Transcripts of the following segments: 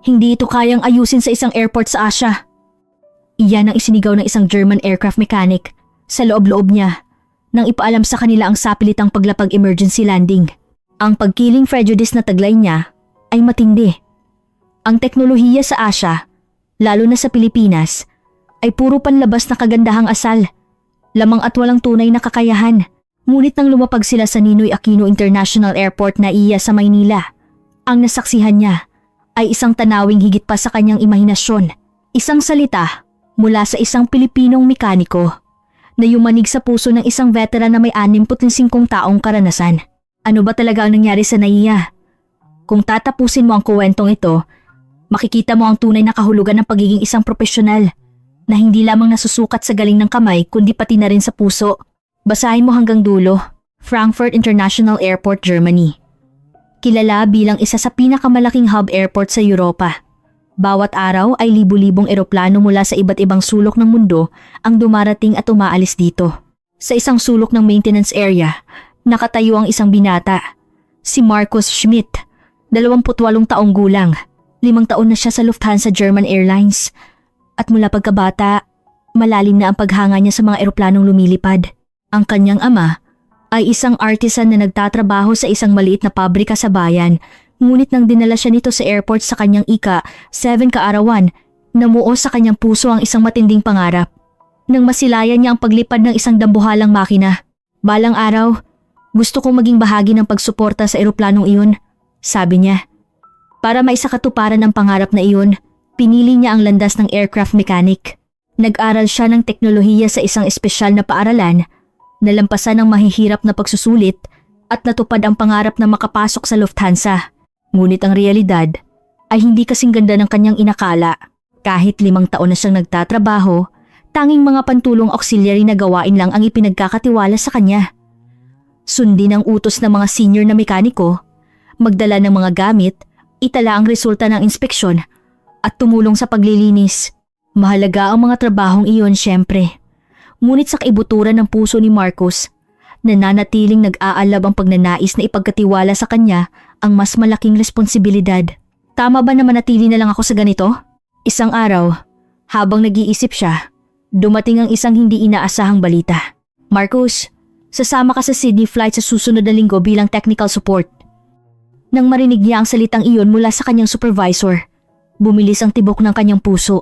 Hindi ito kayang ayusin sa isang airport sa Asia. Iyan ang isinigaw ng isang German aircraft mechanic sa loob-loob niya nang ipaalam sa kanila ang sapilitang paglapag emergency landing. Ang pagkiling prejudice na taglay niya ay matindi. Ang teknolohiya sa Asia, lalo na sa Pilipinas, ay puro panlabas na kagandahang asal, lamang at walang tunay na kakayahan. Ngunit nang lumapag sila sa Ninoy Aquino International Airport na iya sa Maynila, ang nasaksihan niya ay isang tanawing higit pa sa kanyang imahinasyon. Isang salita mula sa isang Pilipinong mekaniko na yumanig sa puso ng isang veteran na may 65 taong karanasan. Ano ba talaga ang nangyari sa NAIA? Kung tatapusin mo ang kuwentong ito, makikita mo ang tunay na kahulugan ng pagiging isang profesional na hindi lamang nasusukat sa galing ng kamay kundi pati na rin sa puso. Basahin mo hanggang dulo. Frankfurt International Airport, Germany. Kilala bilang isa sa pinakamalaking hub airport sa Europa. Bawat araw ay libu-libong eroplano mula sa iba't ibang sulok ng mundo ang dumarating at umaalis dito. Sa isang sulok ng maintenance area, nakatayo ang isang binata. Si Markus Schmidt, 28 taong gulang. 5 taon na siya sa Lufthansa German Airlines. At mula pagkabata, malalim na ang paghanga niya sa mga eroplanong lumilipad. Ang kanyang ama ay isang artisan na nagtatrabaho sa isang maliit na pabrika sa bayan, ngunit nang dinala siya nito sa airport sa kanyang ika-7 kaarawan, namuo sa kanyang puso ang isang matinding pangarap. Nang masilayan niya ang paglipad ng isang dambuhalang makina. Balang araw, gusto kong maging bahagi ng pagsuporta sa eroplanong iyon, sabi niya. Para maisakatuparan ang pangarap na iyon, pinili niya ang landas ng aircraft mechanic. Nag-aral siya ng teknolohiya sa isang espesyal na paaralan, nalampasan ang mahihirap na pagsusulit at natupad ang pangarap na makapasok sa Lufthansa. Ngunit ang realidad ay hindi kasing ganda ng kanyang inakala. Kahit 5 taon na siyang nagtatrabaho, tanging mga pantulong auxiliary na gawain lang ang ipinagkakatiwala sa kanya. Sundin ang utos ng mga senior na mekaniko, magdala ng mga gamit, itala ang resulta ng inspeksyon at tumulong sa paglilinis. Mahalaga ang mga trabahong iyon syempre. Ngunit sa kaibuturan ng puso ni Marcos, nananatiling nag-aalab ang pagnanais na ipagkatiwala sa kanya ang mas malaking responsibilidad. Tama ba na manatili na lang ako sa ganito? Isang araw, habang nag-iisip siya, dumating ang isang hindi inaasahang balita. Marcos, sasama ka sa Sydney flight sa susunod na linggo bilang technical support. Nang marinig niya ang salitang iyon mula sa kanyang supervisor, bumilis ang tibok ng kanyang puso.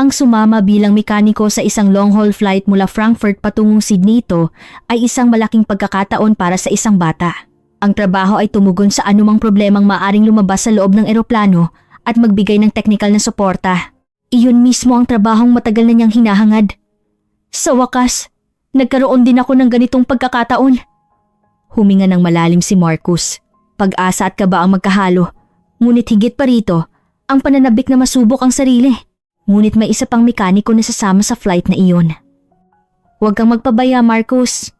Ang sumama bilang mekaniko sa isang long-haul flight mula Frankfurt patungong Sydney ito ay isang malaking pagkakataon para sa isang bata. Ang trabaho ay tumugon sa anumang problemang maaring lumabas sa loob ng eroplano at magbigay ng technical na suporta. Iyon mismo ang trabahong matagal na niyang hinahangad. Sa wakas, nagkaroon din ako ng ganitong pagkakataon. Huminga ng malalim si Marcus. Pag-asa at kaba ang magkahalo, ngunit higit pa rito, ang pananabik na masubok ang sarili. Ngunit may isa pang mekaniko na sasama sa flight na iyon. Huwag kang magpabaya, Marcus.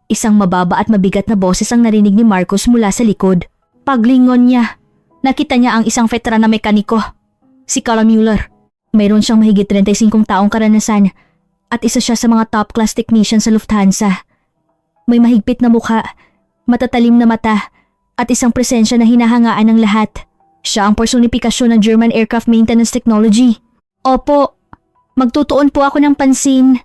Isang mababa at mabigat na boses ang narinig ni Marcus mula sa likod. Paglingon niya, nakita niya ang isang veteran na mekaniko, si Carl Mueller. Mayroon siyang mahigit 35 taong karanasan at isa siya sa mga top-class technician sa Lufthansa. May mahigpit na mukha, matatalim na mata at isang presensya na hinahangaan ng lahat. Siya ang personifikasyon ng German Aircraft Maintenance Technology. Opo, magtutuon po ako ng pansin,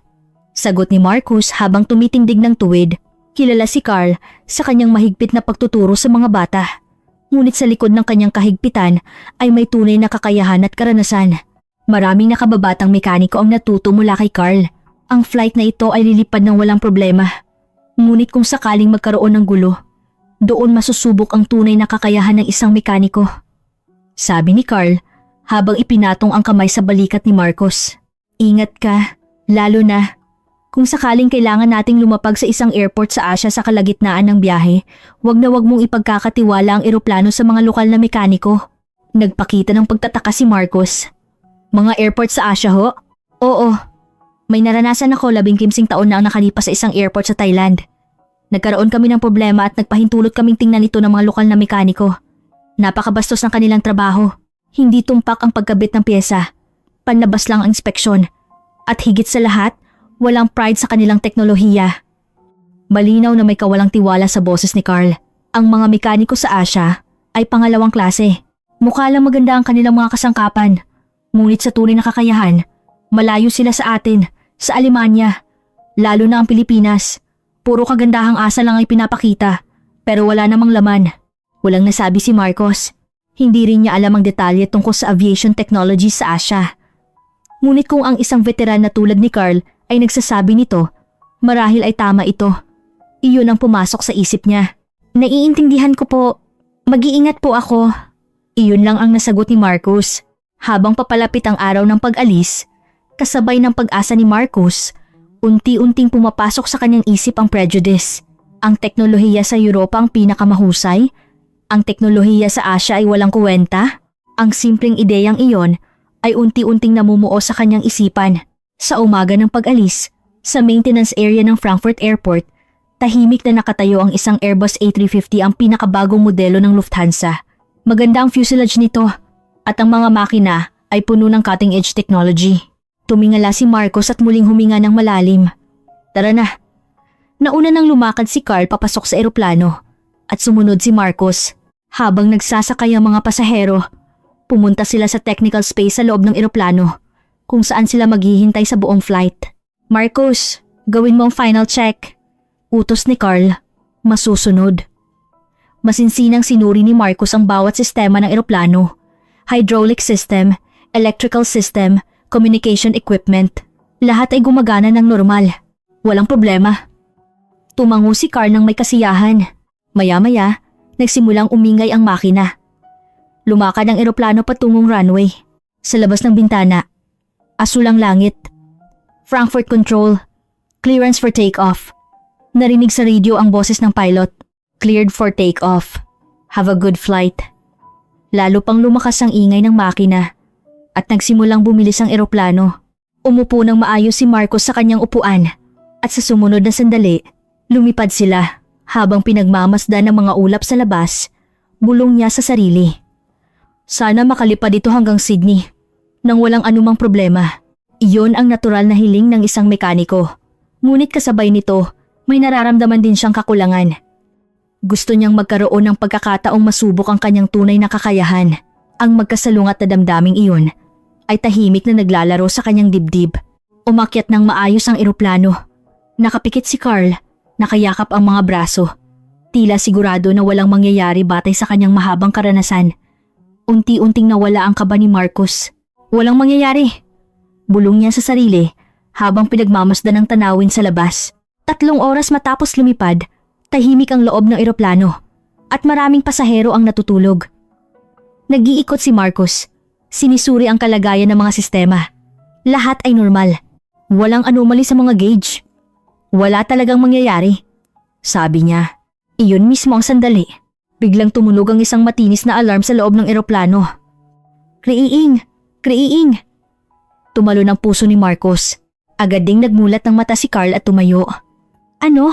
sagot ni Marcus habang tumitindig ng tuwid. Kilala si Carl sa kanyang mahigpit na pagtuturo sa mga bata. Ngunit sa likod ng kanyang kahigpitan ay may tunay na kakayahan at karanasan. Maraming nakababatang mekaniko ang natuto mula kay Carl. Ang flight na ito ay lilipad ng walang problema. Ngunit kung sakaling magkaroon ng gulo, doon masusubok ang tunay na kakayahan ng isang mekaniko. Sabi ni Carl habang ipinatong ang kamay sa balikat ni Marcos. Ingat ka, lalo na kung sakaling kailangan nating lumapag sa isang airport sa Asia sa kalagitnaan ng biyahe, wag na wag mong ipagkakatiwala ang eroplano sa mga lokal na mekaniko. Nagpakita ng pagtataka si Marcos. Mga airport sa Asia ho? Oo. May naranasan ako 15 taon na ang nakalipas sa isang airport sa Thailand. Nagkaroon kami ng problema at nagpahintulot kaming tingnan ito ng mga lokal na mekaniko. Napakabastos ng kanilang trabaho. Hindi tumpak ang pagkabit ng pyesa. Panlabas lang ang inspeksyon. At higit sa lahat, walang pride sa kanilang teknolohiya. Malinaw na may kawalang tiwala sa boses ni Carl. Ang mga mekaniko sa Asia ay pangalawang klase. Mukha lang maganda ang kanilang mga kasangkapan. Ngunit sa tunay na kakayahan, malayo sila sa atin, sa Alemanya. Lalo na ang Pilipinas. Puro kagandahang asa lang ay pinapakita, pero wala namang laman. Walang nasabi si Marcos. Hindi rin niya alam ang detalye tungkol sa aviation technology sa Asia. Ngunit kung ang isang veteran na tulad ni Carl ay nagsasabi nito, marahil ay tama ito. Iyon ang pumasok sa isip niya. Naiintindihan ko po. Mag-iingat po ako. Iyon lang ang nasagot ni Marcos. Habang papalapit ang araw ng pag-alis, kasabay ng pag-asa ni Marcos, unti-unting pumapasok sa kanyang isip ang prejudice. Ang teknolohiya sa Europa ang pinakamahusay? Ang teknolohiya sa Asia ay walang kuwenta? Ang simpleng ideyang iyon ay unti-unting namumuo sa kanyang isipan. Sa umaga ng pag-alis, sa maintenance area ng Frankfurt Airport, tahimik na nakatayo ang isang Airbus A350, ang pinakabagong modelo ng Lufthansa. Maganda ang fuselage nito at ang mga makina ay puno ng cutting-edge technology. Tumingala si Marcos at muling huminga ng malalim. Tara na. Nauna nang lumakad si Carl papasok sa eroplano at sumunod si Marcos. Habang nagsasakay ang mga pasahero, pumunta sila sa technical space sa loob ng eroplano kung saan sila maghihintay sa buong flight. Marcos, gawin mo ang final check. Utos ni Carl. Masusunod. Masinsinang sinuri ni Marcos ang bawat sistema ng eroplano. Hydraulic system, electrical system, communication equipment. Lahat ay gumagana ng normal. Walang problema. Tumango si Carl ng may kasiyahan. Maya-maya, nagsimulang umingay ang makina. Lumakad ang eroplano patungong runway. Sa labas ng bintana, asul ang langit. Frankfurt Control, clearance for takeoff. Narinig sa radio ang boses ng pilot. Cleared for takeoff. Have a good flight. Lalo pang lumakas ang ingay ng makina at nagsimulang bumilis ang eroplano. Umupo ng maayos si Marcos sa kanyang upuan at sa sumunod na sandali, lumipad sila. Habang pinagmamasdan ng mga ulap sa labas, bulong niya sa sarili. Sana makalipad ito hanggang Sydney nang walang anumang problema. Iyon ang natural na hiling ng isang mekaniko. Ngunit kasabay nito, may nararamdaman din siyang kakulangan. Gusto niyang magkaroon ng pagkakataong masubok ang kanyang tunay na kakayahan. Ang magkasalungat na damdaming iyon ay tahimik na naglalaro sa kanyang dibdib. Umakyat ng maayos ang eroplano. Nakapikit si Carl. Nakayakap ang mga braso. Tila sigurado na walang mangyayari batay sa kanyang mahabang karanasan. Unti-unting nawala ang kaba ni Marcos. Walang mangyayari. Bulong niya sa sarili habang pinagmamasdan ng tanawin sa labas. 3 oras matapos lumipad, tahimik ang loob ng eroplano at maraming pasahero ang natutulog. Nag-iikot si Marcos. Sinisuri ang kalagayan ng mga sistema. Lahat ay normal. Walang anomaly sa mga gauge. Wala talagang mangyayari. Sabi niya. Iyon mismo ang sandali. Biglang tumunog ang isang matinis na alarm sa loob ng eroplano. Kriiing! Kriiing! Tumalo ng puso ni Marcos. Agad ding nagmulat ng mata si Carl at tumayo. Ano?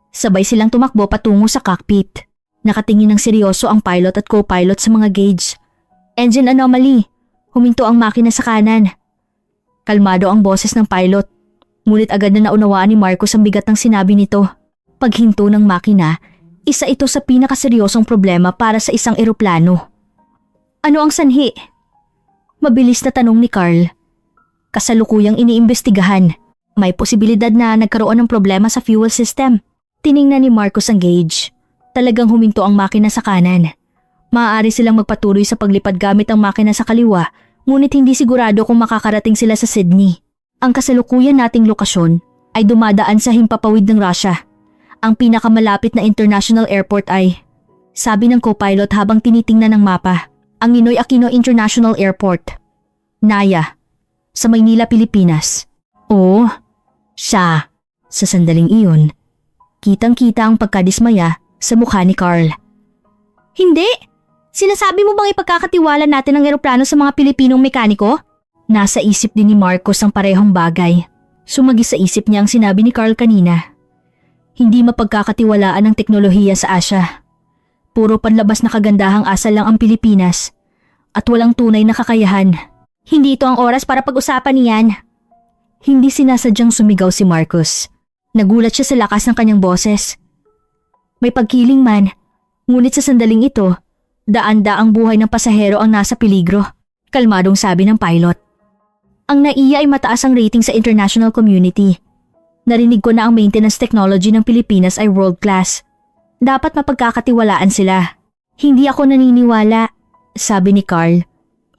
Sabay silang tumakbo patungo sa cockpit. Nakatingin ng seryoso ang pilot at co-pilot sa mga gauge. Engine anomaly. Huminto ang makina sa kanan. Kalmado ang boses ng pilot. Ngunit agad na naunawaan ni Marcos ang bigat ng sinabi nito. Paghinto ng makina, isa ito sa pinakaseryosong problema para sa isang eroplano. Ano ang sanhi? Mabilis na tanong ni Carl. Kasalukuyang iniimbestigahan. May posibilidad na nagkaroon ng problema sa fuel system. Tiningnan ni Marcos ang gauge. Talagang huminto ang makina sa kanan. Maaari silang magpatuloy sa paglipad gamit ang makina sa kaliwa, ngunit hindi sigurado kung makakarating sila sa Sydney. Ang kasalukuyan nating lokasyon ay dumadaan sa himpapawid ng Russia. Ang pinakamalapit na international airport ay, sabi ng co-pilot habang tinitingnan ng mapa, ang Ninoy Aquino International Airport. Naya, sa Maynila, Pilipinas. Oo, siya. Sa sandaling iyon, kitang-kita ang pagkadismaya sa mukha ni Carl. Hindi! Sinasabi mo bang ipagkakatiwala natin ang eroplano sa mga Pilipinong mekaniko? Nasa isip din ni Marcos ang parehong bagay. Sumagi sa isip niya ang sinabi ni Carl kanina. Hindi mapagkakatiwalaan ang teknolohiya sa Asia. Puro panlabas na kagandahang asal lang ang Pilipinas at walang tunay na kakayahan. Hindi ito ang oras para pag-usapan niyan. Hindi sinasadyang sumigaw si Marcos. Nagulat siya sa lakas ng kanyang boses. May pagkiling man, ngunit sa sandaling ito, Daan-daang buhay ng pasahero ang nasa peligro, kalmadong sabi ng pilot. Ang NAIA ay mataas ang rating sa international community. Narinig ko na ang maintenance technology ng Pilipinas ay world class. Dapat mapagkakatiwalaan sila. Hindi ako naniniwala, sabi ni Carl.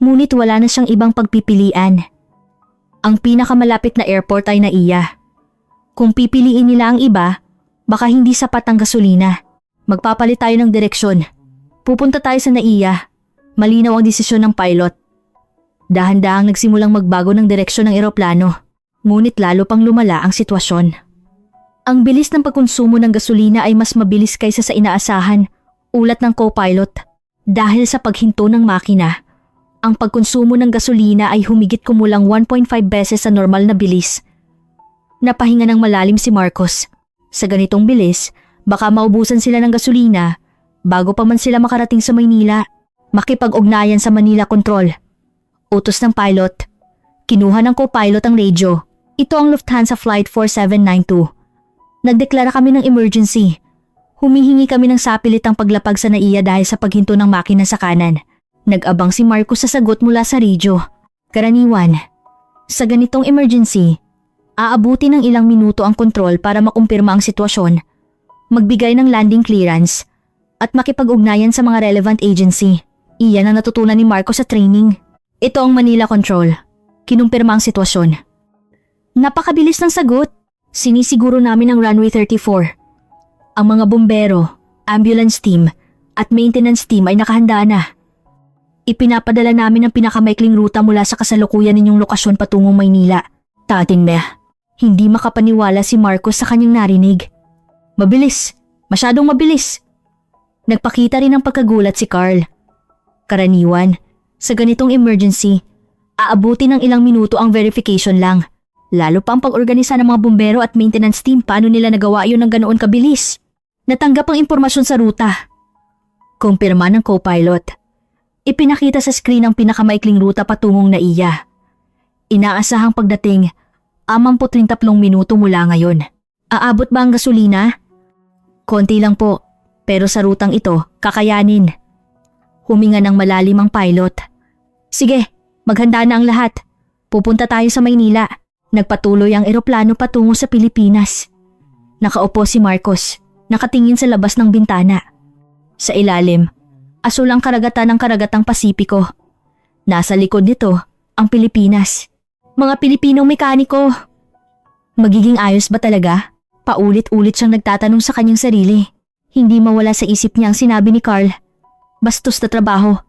Ngunit wala na siyang ibang pagpipilian. Ang pinakamalapit na airport ay NAIA. Kung pipiliin nila ang iba, baka hindi sapat ang gasolina. Magpapalit tayo ng direksyon. Pupunta tayo sa NAIA. Malinaw ang desisyon ng pilot. Dahan-dahang nagsimulang magbago ng direksyon ng eroplano. Ngunit lalo pang lumala ang sitwasyon. Ang bilis ng pagkonsumo ng gasolina ay mas mabilis kaysa sa inaasahan, ulat ng co-pilot. Dahil sa paghinto ng makina, ang pagkonsumo ng gasolina ay humigit kumulang 1.5 beses sa normal na bilis. Napahinga ng malalim si Marcos. Sa ganitong bilis, baka maubusan sila ng gasolina bago pa man sila makarating sa Maynila. Makipag-ugnayan sa Manila Control. Utos ng pilot. Kinuha ng co-pilot ang radio. Ito ang Lufthansa Flight 4792. Nagdeklara kami ng emergency. Humihingi kami ng sapilitang paglapag sa NAIA dahil sa paghinto ng makina sa kanan. Nag-abang si Marcos sa sagot mula sa radio. Karaniwan, sa ganitong emergency, aabuti ng ilang minuto ang kontrol para makumpirma ang sitwasyon, magbigay ng landing clearance, at makipag-ugnayan sa mga relevant agency. Iyan ang natutunan ni Marcos sa training. Ito ang Manila Control. Kinumpirma ang sitwasyon. Napakabilis ng sagot. Sinisiguro namin ang runway 34. Ang mga bumbero, ambulance team, at maintenance team ay nakahanda na. Ipinapadala namin ang pinakamaikling ruta mula sa kasalukuyan ninyong lokasyon patungong Maynila. Tating me, hindi makapaniwala si Marcos sa kanyang narinig. Mabilis, masyadong mabilis. Nagpakita rin ng pagkagulat si Carl. Karaniwan, sa ganitong emergency, aabuti ng ilang minuto ang verification lang. Lalo pa ang pag-organisa ng mga bumbero at maintenance team, paano nila nagawa yun ng ganoon kabilis? Natanggap ang impormasyon sa ruta. Kumpirma ng co-pilot. Ipinakita sa screen ang pinakamaikling ruta patungong NAIA. Inaasahang pagdating, 33 minuto mula ngayon. Aabot ba ang gasolina? Konti lang po, pero sa rutang ito, kakayanin. Huminga ng malalim ang pilot. Sige, maghanda na ang lahat. Pupunta tayo sa Maynila. Nagpatuloy ang eroplano patungo sa Pilipinas. Nakaupo si Marcos, nakatingin sa labas ng bintana. Sa ilalim, asul ang karagatan ng karagatang Pasipiko. Nasa likod nito, ang Pilipinas. Mga Pilipinong mekaniko. Magiging ayos ba talaga? Paulit-ulit siyang nagtatanong sa kanyang sarili. Hindi mawala sa isip niya ang sinabi ni Carl. Bastos na trabaho,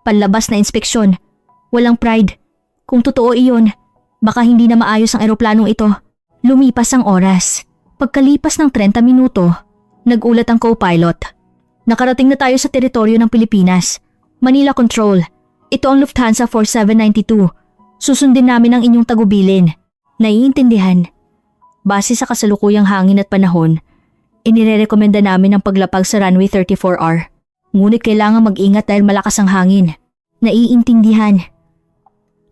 panlabas na inspeksyon, walang pride. Kung totoo iyon, baka hindi na maayos ang eroplanong ito. Lumipas ang oras. Pagkalipas ng 30 minuto, nagulat ang co-pilot. Nakarating na tayo sa teritoryo ng Pilipinas. Manila Control. Ito ang Lufthansa 4792. Susundin namin ang inyong tagubilin. Naiintindihan. Base sa kasalukuyang hangin at panahon, inirerekomenda namin ang paglapag sa runway 34R. Ngunit kailangan mag-ingat dahil malakas ang hangin. Naiintindihan.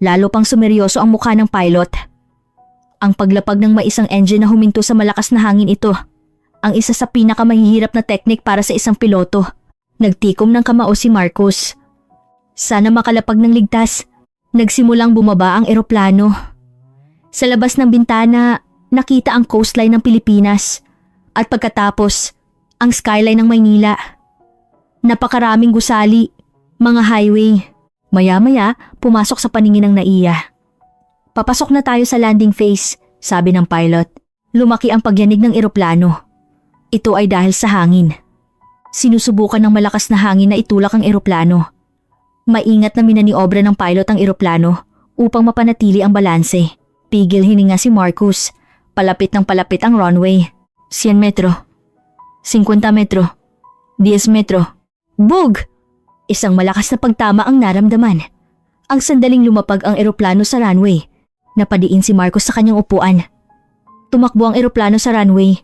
Lalo pang sumeryoso ang mukha ng pilot. Ang paglapag ng maisang engine na huminto sa malakas na hangin ito, ang isa sa pinakamahihirap na teknik para sa isang piloto. Nagtikom ng kamao si Marcos. Sana makalapag ng ligtas. Nagsimulang bumaba ang eroplano. Sa labas ng bintana, nakita ang coastline ng Pilipinas at pagkatapos, ang skyline ng Maynila. Napakaraming gusali, mga highway. Maya-maya, pumasok sa paningin ng NAIA. Papasok na tayo sa landing phase, sabi ng pilot. Lumaki ang pagyanig ng eroplano. Ito ay dahil sa hangin. Sinusubukan ng malakas na hangin na itulak ang eroplano. Maingat na minaniobra ng pilot ang eroplano upang mapanatili ang balanse. Pigil hininga si Marcos. Palapit ng palapit ang runway. 100 metro. 50 metro. 10 metro. Bug! Isang malakas na pagtama ang naramdaman. Ang sandaling lumapag ang eroplano sa runway. Napadiin si Marcos sa kanyang upuan. Tumakbo ang eroplano sa runway.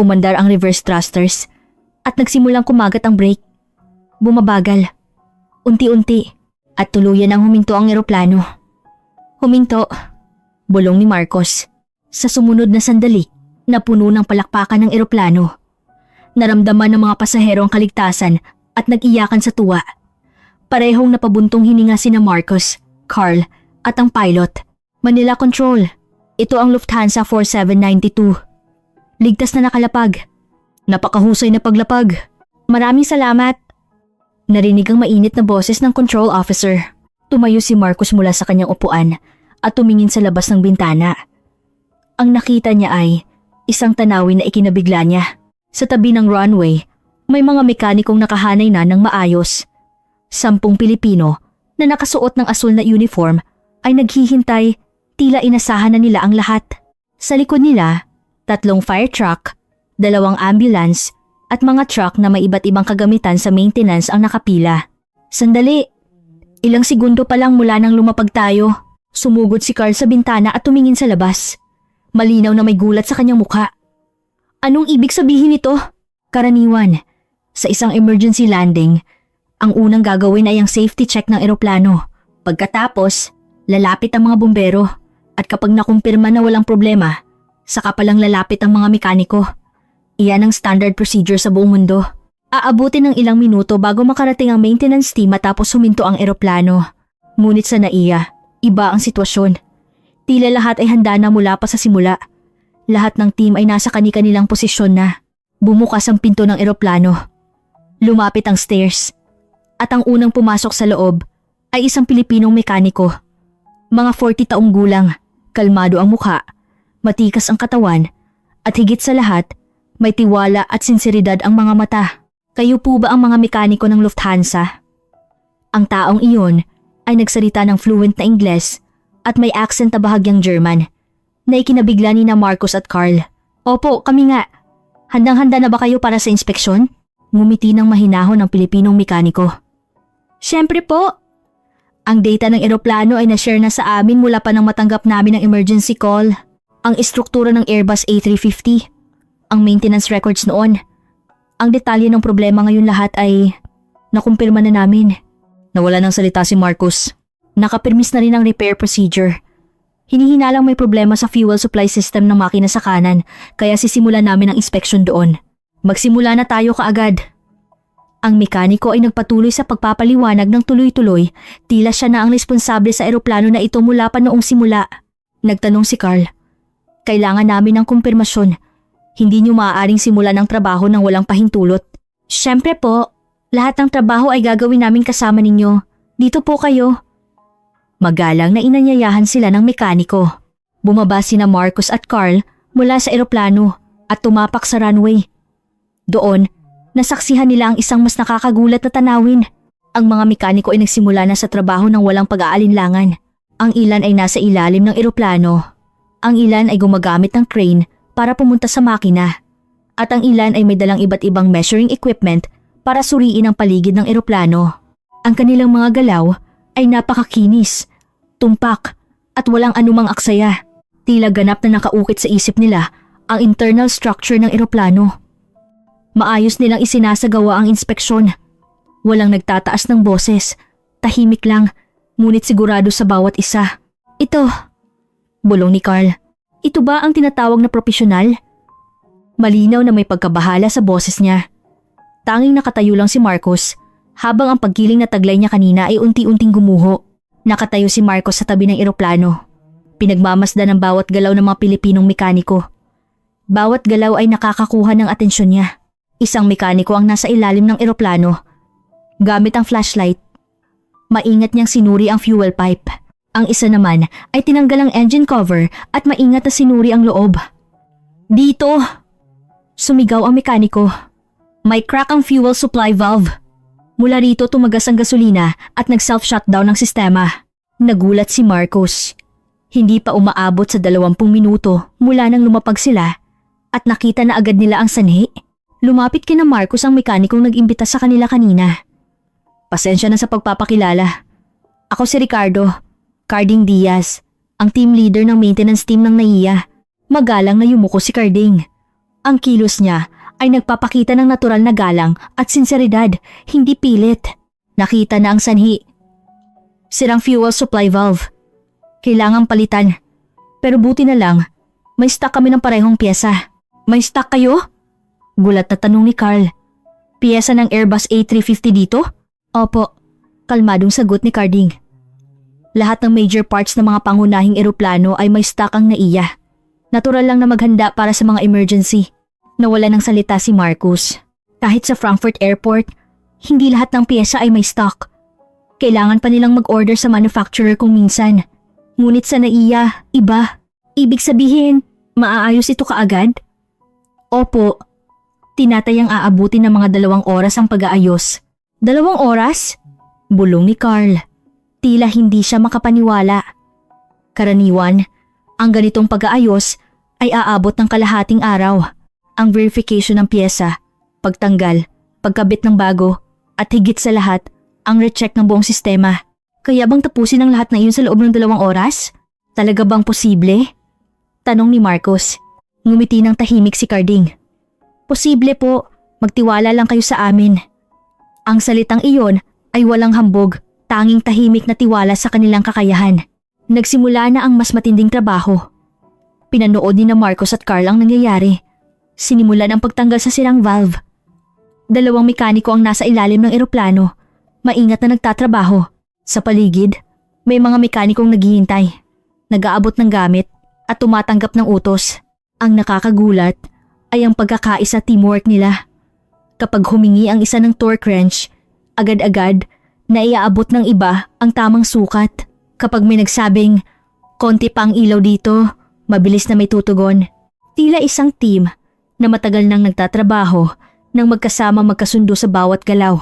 Umandar ang reverse thrusters at nagsimulang kumagat ang brake. Bumabagal. Unti-unti at tuluyan ang huminto ang eroplano. Huminto. Bulong ni Marcos. Sa sumunod na sandali, napuno ng palakpakan ng eroplano. Naramdaman ng mga pasahero ang kaligtasan at nag-iyakan sa tuwa. Parehong napabuntong hininga sina Marcus, Carl at ang pilot. Manila Control, ito ang Lufthansa 4792. Ligtas na nakalapag. Napakahusay na paglapag. Maraming salamat. Narinig ang mainit na boses ng control officer. Tumayo si Marcus mula sa kanyang upuan at tumingin sa labas ng bintana. Ang nakita niya ay isang tanawin na ikinabigla niya. Sa tabi ng runway, may mga mekanikong nakahanay na ng maayos. 10 Pilipino na nakasuot ng asul na uniform ay naghihintay, tila inasahan na nila ang lahat. Sa likod nila, 3 fire truck, 2 ambulance at mga truck na may iba't ibang kagamitan sa maintenance ang nakapila. Sandali, ilang segundo pa lang mula nang lumapag tayo. Sumugod si Carl sa bintana at tumingin sa labas. Malinaw na may gulat sa kanyang mukha. Anong ibig sabihin nito? Karaniwan, sa isang emergency landing, ang unang gagawin ay ang safety check ng eroplano. Pagkatapos, lalapit ang mga bumbero at kapag nakumpirma na walang problema, saka palang lalapit ang mga mekaniko. Iyan ang standard procedure sa buong mundo. Aabutin ng ilang minuto bago makarating ang maintenance team matapos huminto ang eroplano. Ngunit sa NAIA, iba ang sitwasyon. Tila lahat ay handa na mula pa sa simula. Lahat ng team ay nasa kani-kanilang posisyon na. Bumukas ang pinto ng eroplano. Lumapit ang stairs. At ang unang pumasok sa loob ay isang Pilipinong mekaniko. Mga 40 taong gulang, kalmado ang mukha, matikas ang katawan, at higit sa lahat, may tiwala at sinseridad ang mga mata. Kayo po ba ang mga mekaniko ng Lufthansa? Ang taong iyon ay nagsalita ng fluent na Ingles at may accent na bahagyang German na ikinabigla ni na Marcus at Carl. Opo, kami nga. Handang-handa na ba kayo para sa inspeksyon? Ngumiti ng mahinahon ng Pilipinong mekaniko. Siyempre po. Ang data ng eroplano ay na-share na sa amin mula pa nang matanggap namin ang emergency call. Ang istruktura ng Airbus A350. Ang maintenance records noon. Ang detalye ng problema ngayon lahat ay nakumpirma na namin. Nawala ng salita si Marcus. Nakapirmis na rin ang repair procedure. Hinihinalang may problema sa fuel supply system ng makina sa kanan kaya sisimulan namin ang inspection doon. Magsimula na tayo kaagad. Ang mekaniko ay nagpatuloy sa pagpapaliwanag ng tuloy-tuloy, tila siya na ang responsable sa eroplano na ito mula pa noong simula. Nagtanong si Carl, kailangan namin ng kumpirmasyon. Hindi niyo maaaring simulan ang trabaho nang walang pahintulot. Siyempre po, lahat ng trabaho ay gagawin namin kasama ninyo. Dito po kayo. Magalang na inanyayahan sila ng mekaniko. Bumaba sina Marcus at Carl mula sa eroplano at tumapak sa runway. Doon, nasaksihan nila ang isang mas nakakagulat na tanawin. Ang mga mekaniko ay nagsimula na sa trabaho ng walang pag-aalinlangan. Ang ilan ay nasa ilalim ng eroplano. Ang ilan ay gumagamit ng crane para pumunta sa makina. At ang ilan ay may dalang iba't ibang measuring equipment para suriin ang paligid ng eroplano. Ang kanilang mga galaw ay napakakinis, tumpak at walang anumang aksaya. Tila ganap na nakaukit sa isip nila ang internal structure ng eroplano. Maayos nilang isinasagawa ang inspeksyon. Walang nagtataas ng boses, tahimik lang, ngunit sigurado sa bawat isa. Ito, bulong ni Carl. Ito ba ang tinatawag na propesyonal? Malinaw na may pagkabahala sa boses niya. Tanging nakatayo lang si Marcus, habang ang pagkiling na taglay niya kanina ay unti-unting gumuho. Nakatayo si Marcos sa tabi ng eroplano. Pinagmamasdan ang bawat galaw ng mga Pilipinong mekaniko. Bawat galaw ay nakakakuha ng atensyon niya. Isang mekaniko ang nasa ilalim ng eroplano. Gamit ang flashlight, maingat niyang sinuri ang fuel pipe. Ang isa naman ay tinanggal ang engine cover at maingat na sinuri ang loob. Dito! Sumigaw ang mekaniko. May crack ang fuel supply valve. Mula rito tumagas ang gasolina at nag-self-shutdown ang sistema. Nagulat si Marcos. Hindi pa umaabot sa 20 minuto mula nang lumapag sila at nakita na agad nila ang sanhi. Lumapit kina Marcos ang mekanikong nag-imbita sa kanila kanina. Pasensya na sa pagpapakilala. Ako si Ricardo, Carding Diaz, ang team leader ng maintenance team ng NAIA. Magalang na yumuko si Carding. Ang kilos niya ay nagpapakita ng natural na galang at sinseridad, hindi pilit. Nakita na ang sanhi. Sirang fuel supply valve. Kailangang palitan. Pero buti na lang, may stock kami ng parehong pyesa. May stock kayo? Gulat na tanong ni Carl. Piyesa ng Airbus A350 dito? Opo, kalmadong sagot ni Carding. Lahat ng major parts ng mga pangunahing eroplano ay may stock ang NAIA. Natural lang na maghanda para sa mga emergency. Nawala ng salita si Marcus. Kahit sa Frankfurt Airport, hindi lahat ng piyesa ay may stock. Kailangan pa nilang mag-order sa manufacturer kung minsan. Ngunit sa NAIA, iba. Ibig sabihin, maaayos ito kaagad? Opo. Tinatayang aabutin ng mga 2 oras ang pag-aayos. 2 oras? Bulong ni Carl. Tila hindi siya makapaniwala. Karaniwan, ang ganitong pag-aayos ay aabot ng kalahating araw. Ang verification ng piyesa, pagtanggal, pagkabit ng bago, at higit sa lahat, ang recheck ng buong sistema. Kaya bang tapusin ang lahat na iyon sa loob ng 2 oras? Talaga bang posible? Tanong ni Marcos. Ngumiti ng tahimik si Carding. Posible po, magtiwala lang kayo sa amin. Ang salitang iyon ay walang hambog, tanging tahimik na tiwala sa kanilang kakayahan. Nagsimula na ang mas matinding trabaho. Pinanood ni na Marcos at Carl ang nangyayari. Sinimulan ang pagtanggal sa sirang valve. 2 mekaniko ang nasa ilalim ng eroplano, maingat na nagtatrabaho. Sa paligid, may mga mekanikong naghihintay, nag-aabot ng gamit at tumatanggap ng utos. Ang nakakagulat ay ang pagkakaisa teamwork nila. Kapag humingi ang isa ng torque wrench, agad-agad na iaabot ng iba ang tamang sukat. Kapag may nagsabing, konti pa ang ilaw dito, mabilis na may tutugon. Tila isang team na matagal nang nagtatrabaho nang magkasama magkasundo sa bawat galaw.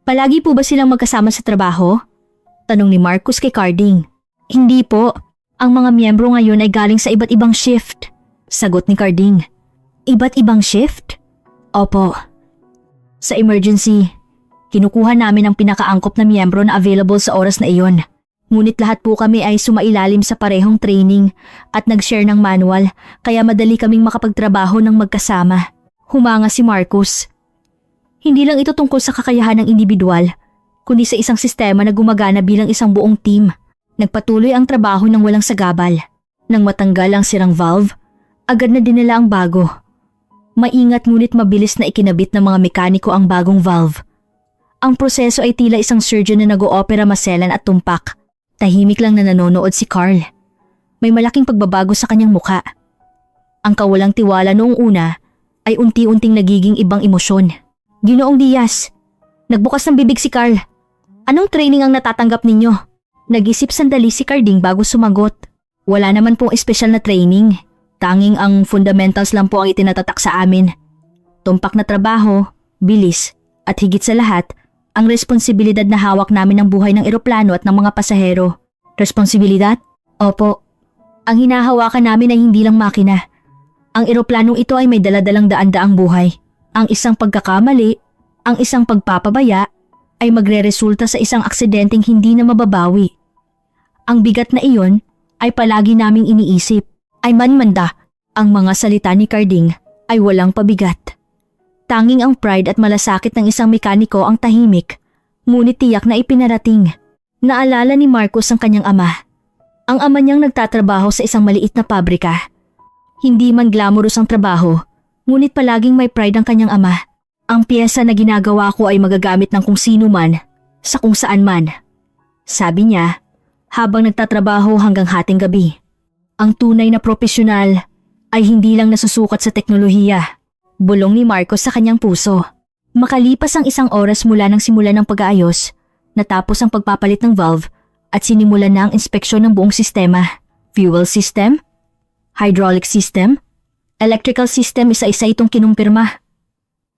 Palagi po ba silang magkasama sa trabaho? Tanong ni Marcus kay Carding. Hindi po. Ang mga miyembro ngayon ay galing sa iba't ibang shift. Sagot ni Carding. Iba't ibang shift? Opo. Sa emergency, kinukuha namin ang pinakaangkop na miyembro na available sa oras na iyon. Ngunit lahat po kami ay sumailalim sa parehong training at nag-share ng manual kaya madali kaming makapagtrabaho ng magkasama. Humanga si Marcus. Hindi lang ito tungkol sa kakayahan ng individual, kundi sa isang sistema na gumagana bilang isang buong team. Nagpatuloy ang trabaho ng walang sagabal. Nang matanggal ang sirang valve, agad na dinala ang bago. Maingat ngunit mabilis na ikinabit ng mga mekaniko ang bagong valve. Ang proseso ay tila isang surgeon na nag-oopera maselan at tumpak. Tahimik lang na nanonood si Carl. May malaking pagbabago sa kanyang muka. Ang kawalang tiwala noong una ay unti-unting nagiging ibang emosyon. Ginoong Diaz, nagbukas ng bibig si Carl. Anong training ang natatanggap ninyo? Nag-isip sandali si Carding bago sumagot. Wala naman pong espesyal na training. Tanging ang fundamentals lang po ang itinatatak sa amin. Tumpak na trabaho, bilis, at higit sa lahat, ang responsibilidad na hawak namin ng buhay ng eroplano at ng mga pasahero. Responsibilidad? Opo. Ang hinahawakan namin ay hindi lang makina. Ang eroplanong ito ay may daladalang daan-daang buhay. Ang isang pagkakamali, ang isang pagpapabaya, ay magreresulta sa isang aksidenteng hindi na mababawi. Ang bigat na iyon ay palagi naming iniisip. Ay manmanda, ang mga salita ni Carding ay walang pabigat. Tanging ang pride at malasakit ng isang mekaniko ang tahimik, ngunit tiyak na ipinarating. Naalala ni Marcos ang kanyang ama. Ang ama niyang nagtatrabaho sa isang maliit na pabrika. Hindi man glamorous ang trabaho, ngunit palaging may pride ang kanyang ama. Ang piyesa na ginagawa ko ay magagamit ng kung sino man, sa kung saan man. Sabi niya, habang nagtatrabaho hanggang hating gabi. Ang tunay na propesyonal ay hindi lang nasusukat sa teknolohiya. Bulong ni Marcos sa kanyang puso. Makalipas ang 1 oras mula ng simula ng pag-aayos, natapos ang pagpapalit ng valve at sinimulan na ang inspeksyon ng buong sistema. Fuel system? Hydraulic system? Electrical system, isa-isa itong kinumpirma.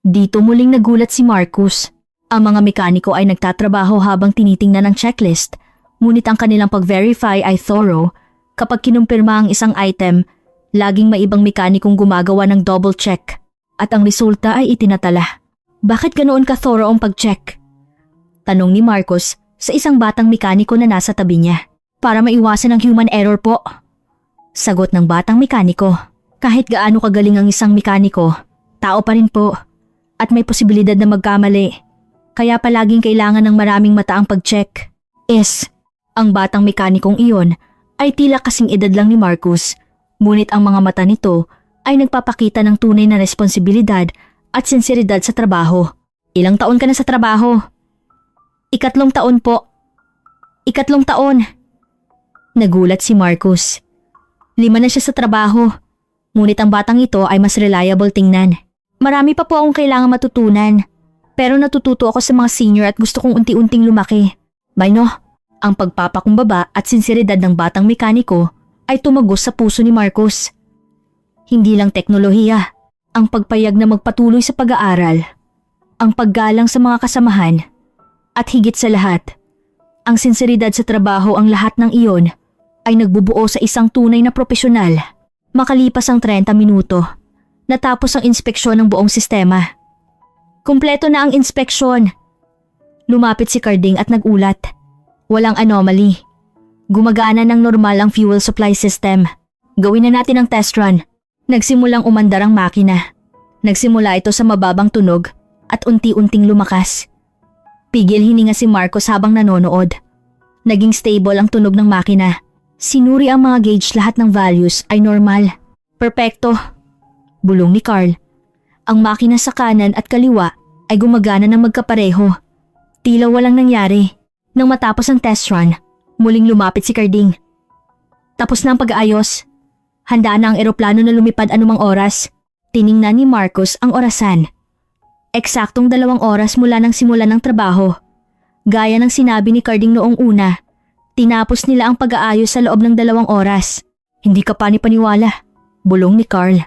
Dito muling nagulat si Marcus. Ang mga mekaniko ay nagtatrabaho habang tinitingnan ang checklist, ngunit ang kanilang pag-verify ay thorough. Kapag kinumpirma ang isang item, laging may ibang mekanikong gumagawa ng double check at ang resulta ay itinatala. Bakit ganoon ka-thorough ang pag-check? Tanong ni Marcos sa isang batang mekaniko na nasa tabi niya. Para maiwasan ang human error po. Sagot ng batang mekaniko. Kahit gaano kagaling ang isang mekaniko, tao pa rin po at may posibilidad na magkamali. Kaya palaging kailangan ng maraming mata ang pag-check. Ang batang mekanikong iyon ay tila kasing edad lang ni Marcus, ngunit ang mga mata nito ay nagpapakita ng tunay na responsibilidad at sinseridad sa trabaho. Ilang taon ka na sa trabaho? 3 taon po. 3 taon. Nagulat si Marcus. 5 na siya sa trabaho. Ngunit ang batang ito ay mas reliable tingnan. Marami pa po akong kailangan matutunan. Pero natututo ako sa mga senior at gusto kong unti-unting lumaki. Bayno, ang pagpapakumbaba at sinseridad ng batang mekaniko ay tumagos sa puso ni Marcus. Hindi lang teknolohiya, ang pagpayag na magpatuloy sa pag-aaral, ang paggalang sa mga kasamahan, at higit sa lahat, ang sinseridad sa trabaho, ang lahat ng iyon ay nagbubuo sa isang tunay na propesyonal. Makalipas ang 30 minuto, natapos ang inspeksyon ng buong sistema. Kumpleto na ang inspeksyon. Lumapit si Carding at nagulat. Walang anomaly. Gumagana ng normal ang fuel supply system. Gawin na natin ang test run. Nagsimulang umandar ang makina. Nagsimula ito sa mababang tunog at unti-unting lumakas. Pigil hininga si Marcos habang nanonood. Naging stable ang tunog ng makina. Sinuri ang mga gauge, lahat ng values ay normal. Perpekto. Bulong ni Carl. Ang makina sa kanan at kaliwa ay gumagana ng magkapareho. Tila walang nangyari. Nang matapos ang test run, muling lumapit si Carding. Tapos na ang pag-aayos. Handa na ang eroplano na lumipad anumang oras. Tiningnan ni Marcos ang orasan. Eksaktong 2 oras mula nang simula ng trabaho. Gaya ng sinabi ni Carding noong una, tinapos nila ang pag-aayos sa loob ng 2 oras. Hindi ka panipaniwala, bulong ni Carl.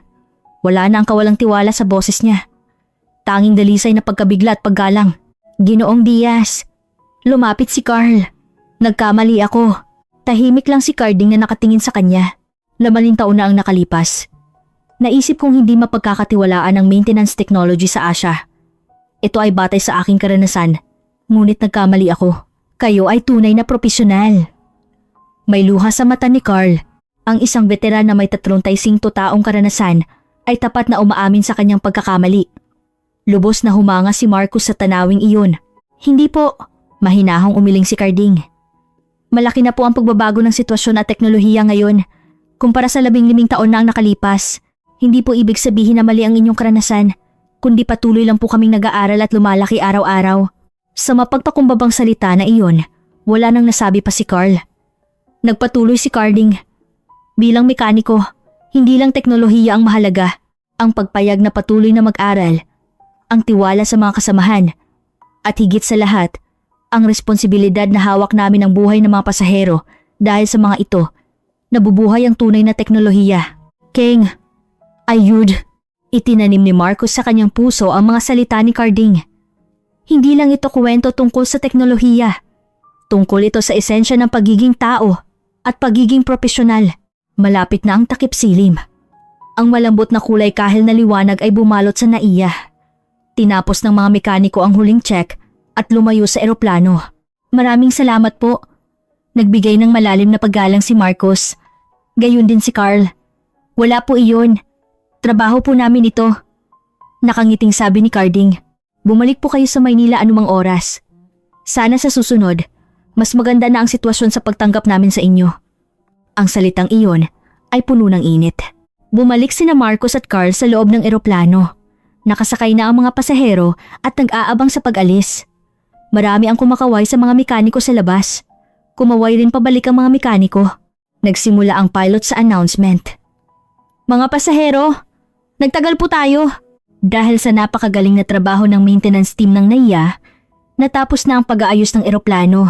Wala na ang kawalang tiwala sa boses niya. Tanging dalisay na pagkabigla at paggalang. Ginoong Diaz. Lumapit si Carl. Nagkamali ako. Tahimik lang si Carding na nakatingin sa kanya. 8 taon na ang nakalipas. Naisip kong hindi mapagkakatiwalaan ang maintenance technology sa Asha. Ito ay batay sa aking karanasan. Ngunit nagkamali ako. Kayo ay tunay na propesyonal. May luha sa mata ni Carl. Ang isang veteran na may 35 taong karanasan ay tapat na umaamin sa kanyang pagkakamali. Lubos na humanga si Marcus sa tanawing iyon. Hindi po, mahinahong umiling si Carding. Malaki na po ang pagbabago ng sitwasyon at teknolohiya ngayon. Kumpara sa 15 taon na ang nakalipas, hindi po ibig sabihin na mali ang inyong karanasan, kundi patuloy lang po kaming nag-aaral at lumalaki araw-araw. Sa mapagpakumbabang salita na iyon, wala nang nasabi pa si Carl. Nagpatuloy si Carding. Bilang mekaniko, hindi lang teknolohiya ang mahalaga, ang pagpayag na patuloy na mag-aral, ang tiwala sa mga kasamahan, at higit sa lahat, ang responsibilidad na hawak namin ang buhay ng mga pasahero dahil sa mga ito, nabubuhay ang tunay na teknolohiya. King, ayud, itinanim ni Marcos sa kanyang puso ang mga salita ni Carding. Hindi lang ito kwento tungkol sa teknolohiya. Tungkol ito sa esensya ng pagiging tao at pagiging propesyonal. Malapit na ang takip silim. Ang malambot na kulay kahel na liwanag ay bumalot sa naiya. Tinapos ng mga mekaniko ang huling check at lumayo sa eroplano. Maraming salamat po. Nagbigay ng malalim na paggalang si Marcos. Gayun din si Carl. Wala po iyon. Trabaho po namin ito. Nakangiting sabi ni Carding. Bumalik po kayo sa Maynila anumang oras. Sana sa susunod, mas maganda na ang sitwasyon sa pagtanggap namin sa inyo. Ang salitang iyon ay puno ng init. Bumalik sina Marcos at Carl sa loob ng eroplano. Nakasakay na ang mga pasahero at nag-aabang sa pag-alis. Marami ang kumakaway sa mga mekaniko sa labas. Kumaway rin pabalik ang mga mekaniko. Nagsimula ang pilot sa announcement. Mga pasahero, nagtagal po tayo. Dahil sa napakagaling na trabaho ng maintenance team ng NAIA, natapos na ang pag-aayos ng eroplano.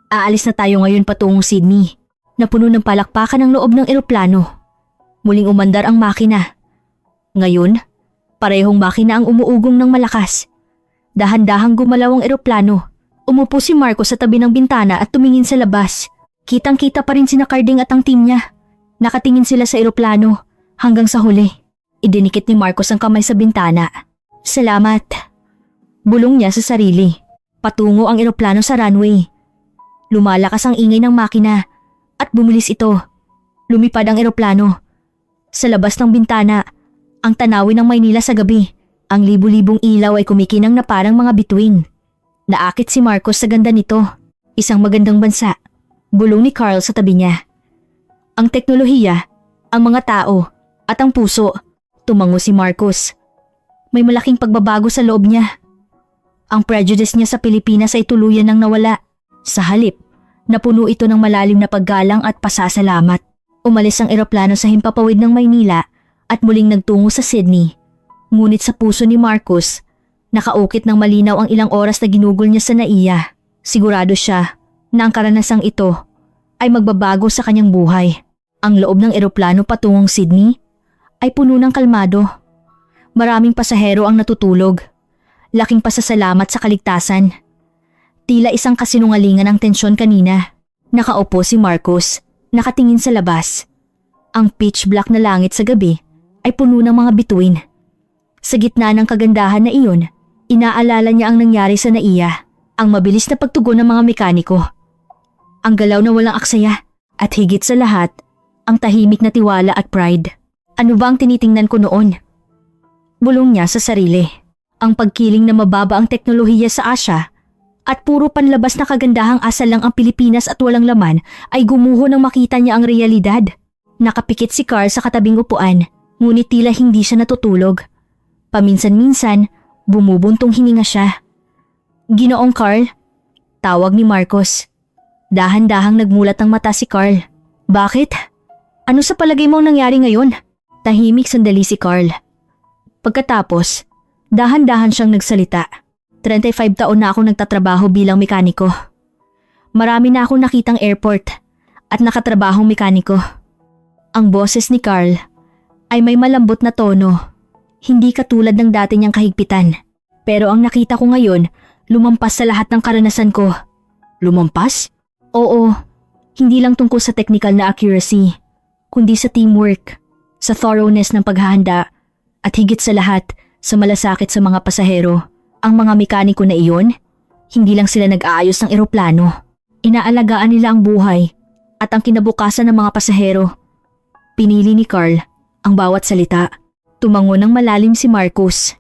Aalis na tayo ngayon patungong Sydney, na puno ng palakpakan ng loob ng eroplano. Muling umandar ang makina. Ngayon, parehong makina ang umuugong ng malakas. Dahan-dahang gumalaw ang eroplano. Umupo si Marcos sa tabi ng bintana at tumingin sa labas. Kitang-kita pa rin sina Carding at ang team niya. Nakatingin sila sa eroplano hanggang sa huli. Idinikit ni Marcos ang kamay sa bintana. Salamat. Bulong niya sa sarili. Patungo ang eroplano sa runway. Lumalakas ang ingay ng makina at bumilis ito. Lumipad ang eroplano. Sa labas ng bintana, ang tanawin ng Maynila sa gabi. Ang libu-libong ilaw ay kumikinang na parang mga bituin. Naakit si Marcos sa ganda nito. Isang magandang bansa. Bulong ni Carl sa tabi niya. Ang teknolohiya, ang mga tao, at ang puso. Tumango si Marcos. May malaking pagbabago sa loob niya. Ang prejudice niya sa Pilipinas ay tuluyan nang nawala. Sa halip, napuno ito ng malalim na paggalang at pasasalamat. Umalis ang eroplano sa himpapawid ng Maynila at muling nagtungo sa Sydney. Ngunit sa puso ni Marcos, nakaukit ng malinaw ang ilang oras na ginugol niya sa NAIA. Sigurado siya na ang karanasang ito ay magbabago sa kanyang buhay. Ang loob ng eroplano patungong Sydney ay puno ng kalmado. Maraming pasahero ang natutulog. Laking pasasalamat sa kaligtasan. Tila isang kasinungalingan ang tensyon kanina. Nakaupo si Marcos, nakatingin sa labas. Ang pitch black na langit sa gabi ay puno ng mga bituin. Sa gitna ng kagandahan na iyon, inaalala niya ang nangyari sa NAIA, ang mabilis na pagtugon ng mga mekaniko. Ang galaw na walang aksaya at higit sa lahat, ang tahimik na tiwala at pride. Ano ba ang tinitingnan ko noon? Bulong niya sa sarili. Ang pagkiling na mababa ang teknolohiya sa Asia at puro panlabas na kagandahang asal lang ang Pilipinas at walang laman ay gumuho nang makita niya ang realidad. Nakapikit si Carl sa katabing upuan, ngunit tila hindi siya natutulog. Paminsan-minsan, bumubuntong hininga siya. Ginoong Carl, tawag ni Marcos. Dahan-dahang nagmulat ang mata si Carl. Bakit? Ano sa palagay mo ang nangyari ngayon? Tahimik sandali si Carl. Pagkatapos, dahan-dahan siyang nagsalita. 35 taon na akong nagtatrabaho bilang mekaniko. Marami na akong nakitang airport at nakatrabahong mekaniko. Ang boses ni Carl ay may malambot na tono, hindi katulad ng dati niyang kahigpitan. Pero ang nakita ko ngayon, lumampas sa lahat ng karanasan ko. Lumampas? Oo, hindi lang tungkol sa technical na accuracy, kundi sa teamwork, sa thoroughness ng paghahanda, at higit sa lahat, sa malasakit sa mga pasahero. Ang mga mekaniko na iyon, hindi lang sila nag-aayos ng eroplano. Inaalagaan nila ang buhay at ang kinabukasan ng mga pasahero. Pinili ni Carl ang bawat salita. Tumango ng malalim si Marcos.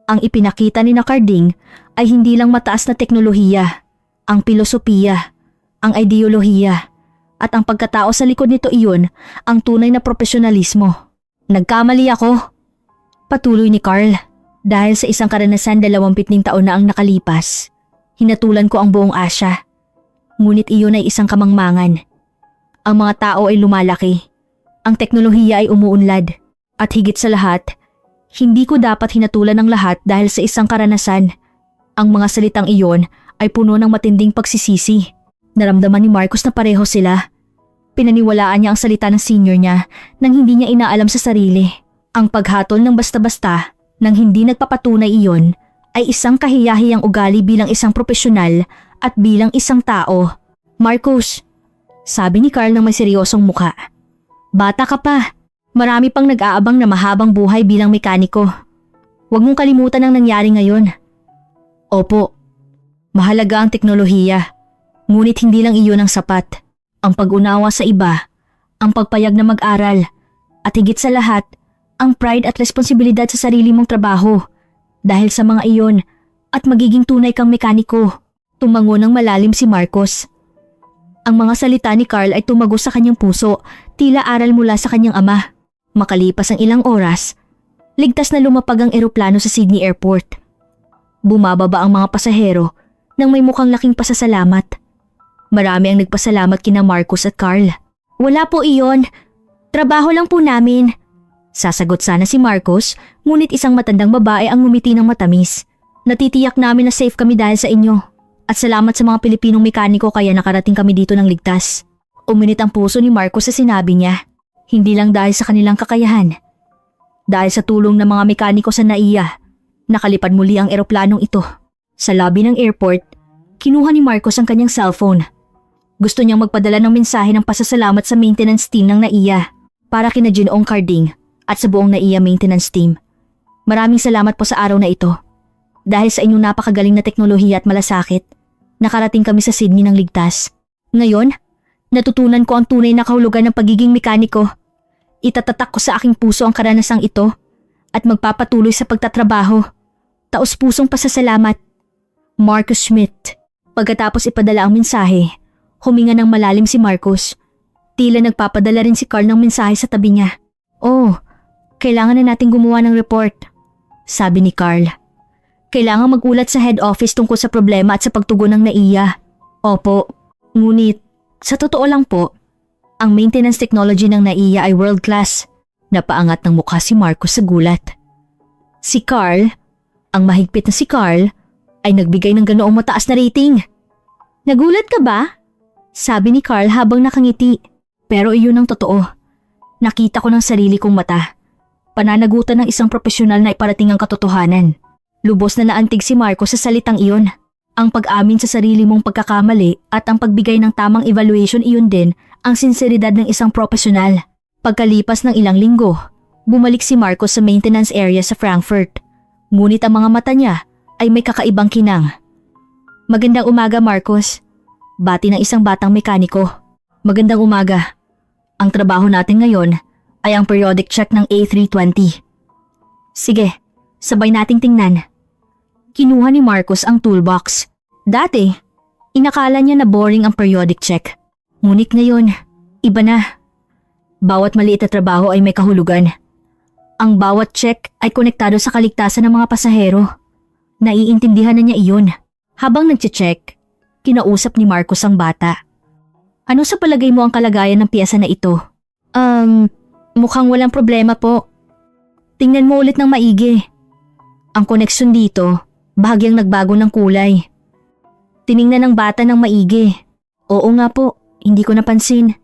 Ang ipinakita ni Carding ay hindi lang mataas na teknolohiya, ang pilosopiya, ang ideolohiya, at ang pagkatao sa likod nito iyon ang tunay na profesionalismo. Nagkamali ako. Patuloy ni Carl. Dahil sa isang karanasan 27 taon na ang nakalipas, hinatulan ko ang buong Asia. Ngunit iyon ay isang kamangmangan. Ang mga tao ay lumalaki. Ang teknolohiya ay umuunlad. At higit sa lahat, hindi ko dapat hinatulan ng lahat dahil sa isang karanasan. Ang mga salitang iyon ay puno ng matinding pagsisisi. Naramdaman ni Marcos na pareho sila. Pinaniwalaan niya ang salita ng senior niya nang hindi niya inaalam sa sarili. Ang paghatol ng basta-basta nang hindi nagpapatunay iyon ay isang kahiyahiyang ugali bilang isang profesional at bilang isang tao. Marcos, sabi ni Carl ng may seryosong mukha. Bata ka pa. Marami pang nag-aabang na mahabang buhay bilang mekaniko. Huwag mong kalimutan ang nangyari ngayon. Opo, mahalaga ang teknolohiya. Ngunit hindi lang iyon ang sapat. Ang pag-unawa sa iba, ang pagpayag na mag-aral, at higit sa lahat, ang pride at responsibilidad sa sarili mong trabaho. Dahil sa mga iyon at magiging tunay kang mekaniko. Tumango ng malalim si Marcos. Ang mga salita ni Carl ay tumago sa kanyang puso, tila aral mula sa kanyang ama. Makalipas ang ilang oras, ligtas na lumapag ang eroplano sa Sydney Airport. Bumababa ang mga pasahero nang may mukhang laking pasasalamat. Marami ang nagpasalamat kina Marcos at Carl. Wala po iyon. Trabaho lang po namin. Sasagot sana si Marcos, ngunit isang matandang babae ang ngumiti ng matamis. Natitiyak namin na safe kami dahil sa inyo. At salamat sa mga Pilipinong mekaniko kaya nakarating kami dito ng ligtas. Uminit ang puso ni Marcos sa sinabi niya. Hindi lang dahil sa kanilang kakayahan. Dahil sa tulong ng mga mekaniko sa NAIA, nakalipad muli ang eroplanong ito. Sa lobby ng airport, kinuha ni Marcos ang kanyang cellphone. Gusto niyang magpadala ng mensahe ng pasasalamat sa maintenance team ng NAIA para kina Ginoong Carding at sa buong NAIA maintenance team. Maraming salamat po sa araw na ito. Dahil sa inyong napakagaling na teknolohiya at malasakit, nakarating kami sa Sydney ng ligtas. Ngayon, natutunan ko ang tunay na kahulugan ng pagiging mekaniko. Itatatak ko sa aking puso ang karanasang ito at magpapatuloy sa pagtatrabaho. Taos-pusong pasasalamat. Marcos Schmidt. Pagkatapos ipadala ang mensahe, huminga ng malalim si Marcos. Tila nagpapadala rin si Carl ng mensahe sa tabi niya. Oh, kailangan na nating gumawa ng report, sabi ni Carl. Kailangan magulat sa head office tungkol sa problema at sa pagtugon ng NAIA. Opo, ngunit sa totoo lang po, ang maintenance technology ng NAIA ay world class. Napaangat ng mukha si Marcos sa gulat. Si Carl, ang mahigpit na si Carl, ay nagbigay ng ganoong mataas na rating. Nagulat ka ba? Sabi ni Carl habang nakangiti. Pero iyon ang totoo. Nakita ko ng sarili kong mata. Pananagutan ng isang profesional na iparating ang katotohanan. Lubos na naantig si Marcos sa salitang iyon. Ang pag-amin sa sarili mong pagkakamali at ang pagbigay ng tamang evaluation, iyon din ang sinseridad ng isang profesional. Pagkalipas ng ilang linggo, bumalik si Marcos sa maintenance area sa Frankfurt. Ngunit ang mga mata niya ay may kakaibang kinang. Magandang umaga, Marcos. Bati ng isang batang mekaniko. Magandang umaga. Ang trabaho natin ngayon ay ang periodic check ng A320. Sige, sabay nating tingnan. Kinuha ni Marcos ang toolbox. Dati, inakala niya na boring ang periodic check. Ngunit ngayon, iba na. Bawat maliit na trabaho ay may kahulugan. Ang bawat check ay konektado sa kaligtasan ng mga pasahero. Naiintindihan na niya iyon. Habang nagche-check, kinausap ni Marcos ang bata. Ano sa palagay mo ang kalagayan ng piyesa na ito? Mukhang walang problema po. Tingnan mo ulit ng maigi. Ang koneksyon dito, bahagyang nagbago ng kulay. Tiningnan ng bata ng maigi. Oo nga po, hindi ko napansin.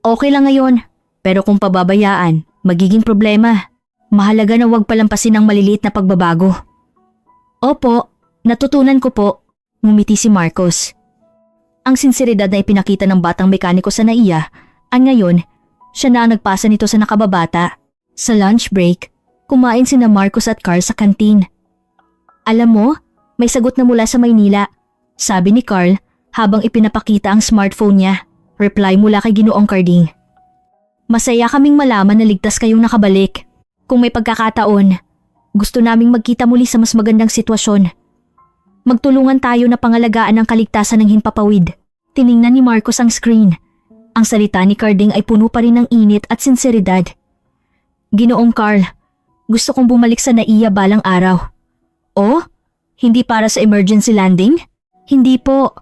Okay lang ngayon, pero kung pababayaan, magiging problema. Mahalaga na huwag palampasin ang maliliit na pagbabago. Opo, natutunan ko po, ngumiti si Marcos. Ang sinseridad na ipinakita ng batang mekaniko sa NAIA, at ngayon, siya na ang nagpasa nito sa nakababata. Sa lunch break, kumain sina Marcos at Carl sa kantin. Alam mo, may sagot na mula sa Maynila, sabi ni Carl habang ipinapakita ang smartphone niya. Reply mula kay Ginoong Carding. Masaya kaming malaman na ligtas kayong nakabalik. Kung may pagkakataon, gusto naming magkita muli sa mas magandang sitwasyon. Magtulungan tayo na pangalagaan ang kaligtasan ng himpapawid. Tiningnan ni Marcos ang screen. Ang salita ni Carding ay puno pa rin ng init at sinseridad. Ginoong Carl, gusto kong bumalik sa NAIA balang araw. Oh? Hindi para sa emergency landing? Hindi po.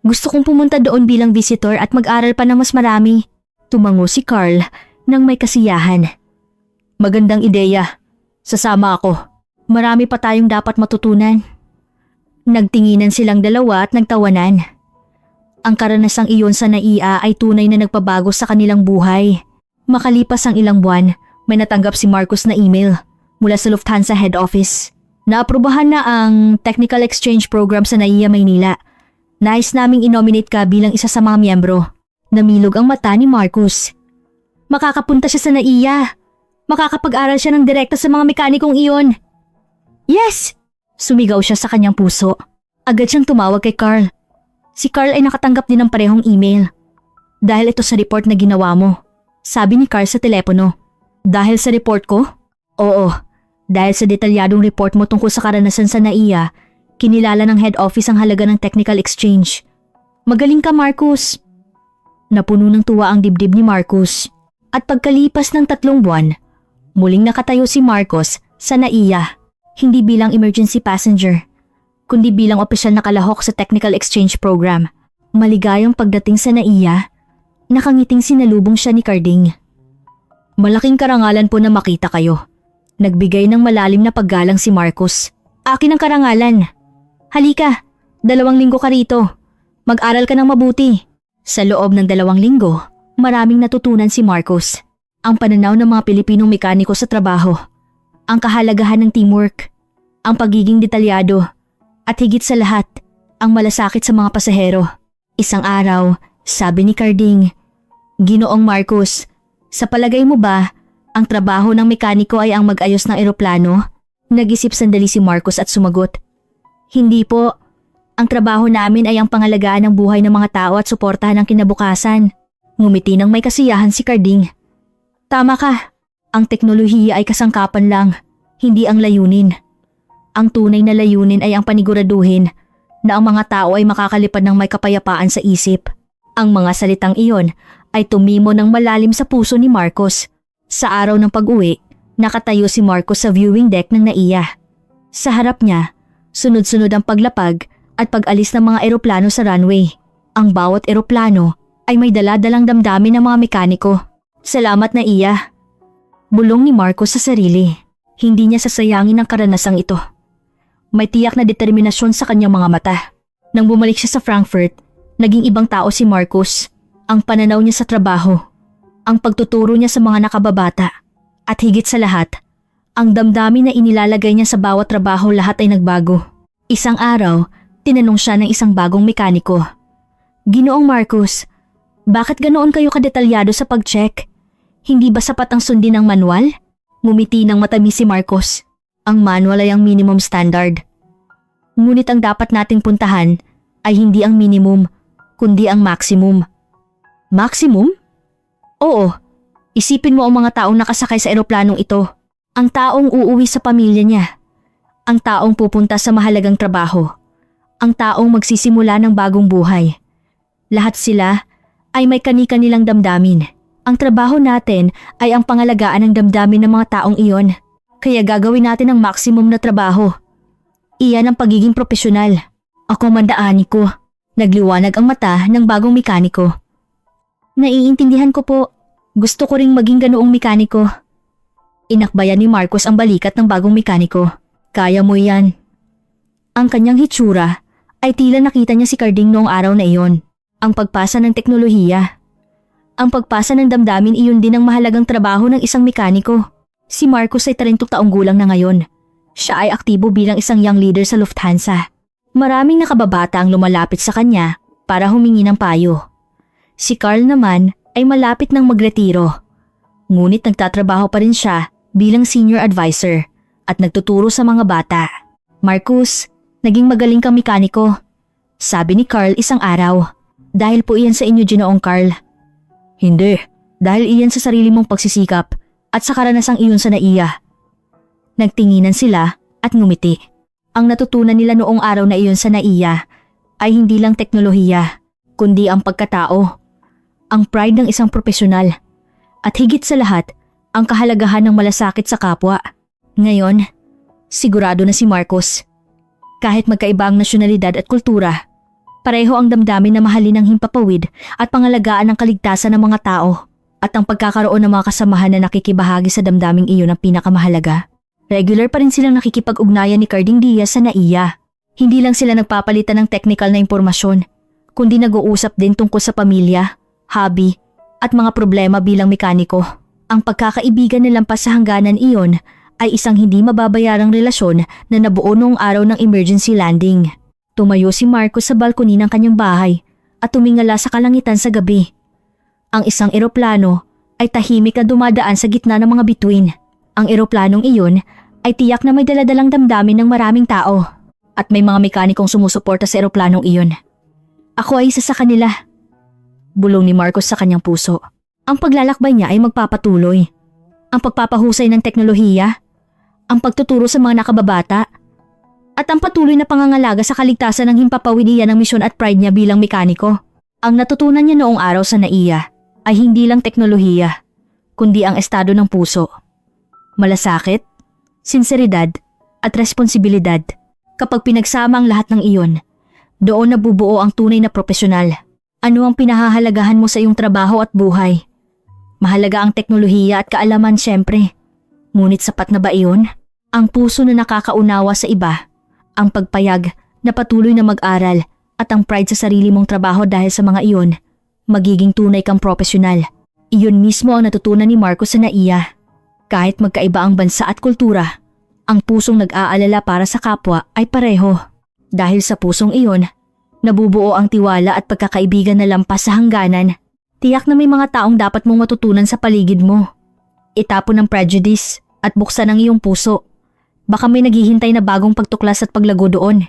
Gusto kong pumunta doon bilang visitor at mag-aral pa ng mas marami. Tumango si Carl nang may kasiyahan. Magandang ideya. Sasama ako. Marami pa tayong dapat matutunan. Nagtinginan silang dalawa at nagtawanan. Ang karanasang iyon sa NAIA ay tunay na nagpabago sa kanilang buhay. Makalipas ang ilang buwan, may natanggap si Marcos na email mula sa Lufthansa head office. Naaprubahan na ang Technical Exchange Program sa NAIA Maynila. Nais naming inominate ka bilang isa sa mga miyembro. Namilog ang mata ni Marcos. Makakapunta siya sa NAIA. Makakapag-aral siya ng direkta sa mga mekanikong iyon. Yes! Sumigaw siya sa kanyang puso. Agad siyang tumawag kay Carl. Si Carl ay nakatanggap din ng parehong email. Dahil ito sa report na ginawa mo, sabi ni Carl sa telepono. Dahil sa report ko? Oo. Dahil sa detalyadong report mo tungkol sa karanasan sa NAIA, kinilala ng head office ang halaga ng technical exchange. Magaling ka, Marcos. Napuno ng tuwa ang dibdib ni Marcos. At pagkalipas ng 3 buwan, muling nakatayo si Marcos sa NAIA, hindi bilang emergency passenger, kundi bilang opisyal na kalahok sa Technical Exchange Program. Maligayang pagdating sa NAIA, nakangiting sinalubong siya ni Carding. Malaking karangalan po na makita kayo. Nagbigay ng malalim na paggalang si Marcos. Akin ang karangalan. Halika, 2 linggo ka rito. Mag-aral ka ng mabuti. Sa loob ng 2 linggo, maraming natutunan si Marcos. Ang pananaw ng mga Pilipinong mekaniko sa trabaho, ang kahalagahan ng teamwork, ang pagiging detalyado, at higit sa lahat, ang malasakit sa mga pasahero. Isang araw, sabi ni Carding, Ginoong Marcos, sa palagay mo ba, ang trabaho ng mekaniko ay ang mag-ayos ng eroplano? Nag-isip sandali si Marcos at sumagot. Hindi po. Ang trabaho namin ay ang pangalagaan ng buhay ng mga tao at suportahan ang kinabukasan. Ngumiti ng may kasiyahan si Carding. Tama ka. Ang teknolohiya ay kasangkapan lang, hindi ang layunin. Ang tunay na layunin ay ang paniguraduhin na ang mga tao ay makakalipad ng may kapayapaan sa isip. Ang mga salitang iyon ay tumimo ng malalim sa puso ni Marcos. Sa araw ng pag-uwi, nakatayo si Marcos sa viewing deck ng NAIA. Sa harap niya, Sunod-sunod ang paglapag at pag-alis ng mga eroplano sa runway. Ang bawat eroplano ay may dala-dalang damdamin ng mga mekaniko. Salamat na iya. Bulong ni Marcos sa sarili. Hindi niya sasayangin ang karanasang ito. May tiyak na determinasyon sa kanyang mga mata. Nang bumalik siya sa Frankfurt, naging ibang tao si Marcos. Ang pananaw niya sa trabaho, ang pagtuturo niya sa mga nakababata, at higit sa lahat, ang damdamin na inilalagay niya sa bawat trabaho lahat ay nagbago. Isang araw, tinanong siya ng isang bagong mekaniko. Ginoong Marcos, bakit ganoon kayo kadetalyado sa pag-check? Hindi ba sapat ang sundin ng manual? Ngumiti ng matamis si Marcos. Ang manual ay ang minimum standard. Ngunit ang dapat nating puntahan ay hindi ang minimum, kundi ang maximum. Maximum? Oo. Isipin mo ang mga taong nakasakay sa eroplanong ito. Ang taong uuwi sa pamilya niya. Ang taong pupunta sa mahalagang trabaho. Ang taong magsisimula ng bagong buhay. Lahat sila ay may kani-kanilang damdamin. Ang trabaho natin ay ang pangalagaan ng damdamin ng mga taong iyon. Kaya gagawin natin ang maximum na trabaho. Iyan ang pagiging profesional. Ako mandaani ko. Nagliwanag ang mata ng bagong mekaniko. Naiintindihan ko po. Gusto ko ring maging ganoong mekaniko. Inakbayan ni Marcos ang balikat ng bagong mekaniko. Kaya mo yan. Ang kanyang hitsura ay tila nakita niya si Carding noong araw na iyon. Ang pagpasa ng teknolohiya. Ang pagpasa ng damdamin iyon din ang mahalagang trabaho ng isang mekaniko. Si Marcos ay 30 taong gulang na ngayon. Siya ay aktibo bilang isang young leader sa Lufthansa. Maraming nakababata ang lumalapit sa kanya para humingi ng payo. Si Carl naman ay malapit nang magretiro. Ngunit nagtatrabaho pa rin siya bilang senior advisor at nagtuturo sa mga bata. Marcus, naging magaling kang mekaniko. Sabi ni Carl isang araw. Dahil po iyan sa inyo, Ginoong Carl. Hindi, dahil iyan sa sarili mong pagsisikap at sa karanasang iyon sa naiya. Nagtinginan sila at ngumiti. Ang natutunan nila noong araw na iyon sa naiya ay hindi lang teknolohiya, kundi ang pagkatao. Ang pride ng isang profesional, at higit sa lahat, ang kahalagahan ng malasakit sa kapwa. Ngayon, sigurado na si Marcos. Kahit magkaiba ang nasyonalidad at kultura, pareho ang damdamin na mahalin ng himpapawid at pangalagaan ng kaligtasan ng mga tao, at ang pagkakaroon ng mga kasamahan na nakikibahagi sa damdaming iyon ang pinakamahalaga. Regular pa rin silang nakikipag-ugnayan ni Carding Diaz sa naiya. Hindi lang sila nagpapalitan ng technical na impormasyon, kundi nag-uusap din tungkol sa pamilya, hobby, at mga problema bilang mekaniko. Ang pagkakaibigan na lampas sa hangganan iyon ay isang hindi mababayarang relasyon na nabuo noong araw ng emergency landing. Tumayo si Marcos sa balkoni ng kanyang bahay at tumingala sa kalangitan sa gabi. Ang isang eroplano ay tahimik na dumadaan sa gitna ng mga bituin. Ang eroplanong iyon ay tiyak na may daladalang damdamin ng maraming tao at may mga mekanikong sumusuporta sa eroplanong iyon. Ako ay isa sa kanila. Bulong ni Marcos sa kanyang puso. Ang paglalakbay niya ay magpapatuloy. Ang pagpapahusay ng teknolohiya, ang pagtuturo sa mga nakababata, at ang patuloy na pangangalaga sa kaligtasan ng himpapawid niya ng misyon at pride niya bilang mekaniko. Ang natutunan niya noong araw sa naiya ay hindi lang teknolohiya, kundi ang estado ng puso. Malasakit, sinseridad, at responsibilidad. Kapag pinagsama ang lahat ng iyon, doon nabubuo ang tunay na profesional. Ano ang pinahahalagahan mo sa iyong trabaho at buhay? Mahalaga ang teknolohiya at kaalaman siyempre. Ngunit sapat na ba iyon? Ang puso na nakakaunawa sa iba, ang pagpayag na patuloy na mag-aral at ang pride sa sarili mong trabaho dahil sa mga iyon, magiging tunay kang profesional. Iyon mismo ang natutunan ni Marcos sa naiya. Kahit magkaiba ang bansa at kultura, ang pusong nag-aalala para sa kapwa ay pareho. Dahil sa pusong iyon, nabubuo ang tiwala at pagkakaibigan na lampas sa hangganan. Tiyak na may mga taong dapat mong matutunan sa paligid mo. Itapon ang prejudice at buksan ang iyong puso. Baka may naghihintay na bagong pagtuklas at paglago doon.